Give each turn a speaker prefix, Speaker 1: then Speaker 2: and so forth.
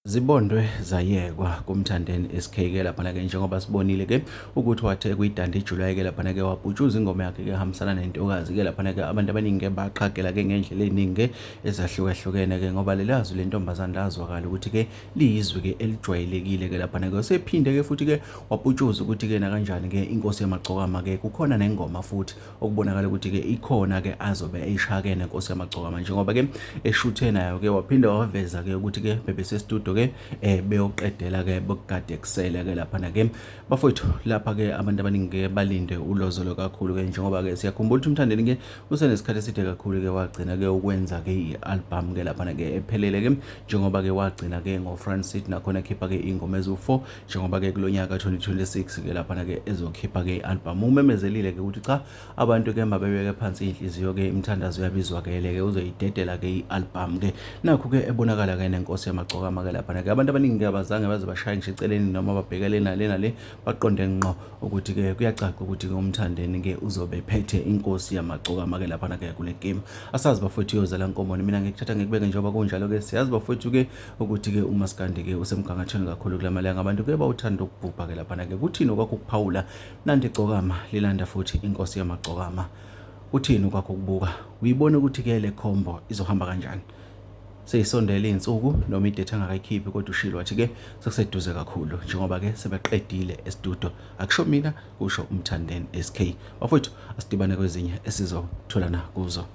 Speaker 1: Zibondwe zayekwa kuMthandeni SK-ke laphana-ke njengoba sibonile-ke ukuthi wathe kuyidanda iJulayi-ke laphana-ke wabhutshuza ingoma yakhe-ke ehambisana nentokazi-ke laphana-ke abantu abaningi-ke baqhagela-ke ngey'ndlela ey'ningi-ke ezahlukahlukene-ke ngoba lelazwi lentombazane lazwakala ukuthi-ke liyizwi-ke elijwayelekile-ke laphana-ke. Sephinde-ke futhi-ke wabhutshuza ukuthi-ke nakanjani-ke inkosi yamagcokama-ke kukhona nengoma futhi okubonakala ukuthi-ke ikhona-ke azobe eyishaya-ke nenkosi yamagcokama njengoba-ke eshuthe nayo-ke waphinde waveza-ke ukuthi-ke bebesestudio-ke beyoqedela-ke bokugade kusele-ke laphana-ke bafowethu lapha-ke abantu abaningi-ke balinde ulozolo kakhulu-ke njengoba-ke siyakhumbula ukuthi uMthandeni-ke usenesikhathi eside kakhulu-ke wagcina-ke ukwenza-ke i-album-ke laphana-ke ephelele-ke njengoba-ke wagcina-ke ngo-Francid nakhona ekhipha-ke iy'ngoma eziwu-4 njengoba-ke kulo nyaka 2026-ke laphana-ke ezokhipha-ke i-album. Umemezelile-ke ukuthi cha abantu-ke mabebeke phansi iy'nhliziyo-ke imithandazo yabizwakele-ke uzoyidedela-ke i-album-ke nakhu-ke ebonakala-ke nenkosi yamagcokama-ke laphana-ke abantu abaningi-ke abazange baze bashaye ngisho eceleni noma babhekele nale nale baqonde ngqo ukuthi-ke kuyacaca ukuthi-ke uMthandeni-ke uzobe ephethe inkosi yamagcokama-ke laphana-ke kule game. Asazi bafowethu iyozala nkomo mina ngikuthatha ngikubeke njengoba kunjalo-ke siyazi bafowethu-ke ukuthi-ke uMaskandi-ke usemgangathweni kakhulu kula malanga abantu-ke bawuthanda ukubhubha-ke laphana-ke kuthini okwakho ukuphawula nandi igcokama lilanda futhi inkosi yamagcokama kuthini okwakho ukubuka uyibona ukuthi-ke le khombo izohamba kanjani seyisondele iy'nsuku noma idethi angakayikhiphi kodwa ushilo wathi-ke sekuseduze kakhulu njengoba-ke sebeqedile estudio akusho mina kusho uMthandeni SK bafowethu asidibane kwezinye esizotholana kuzo.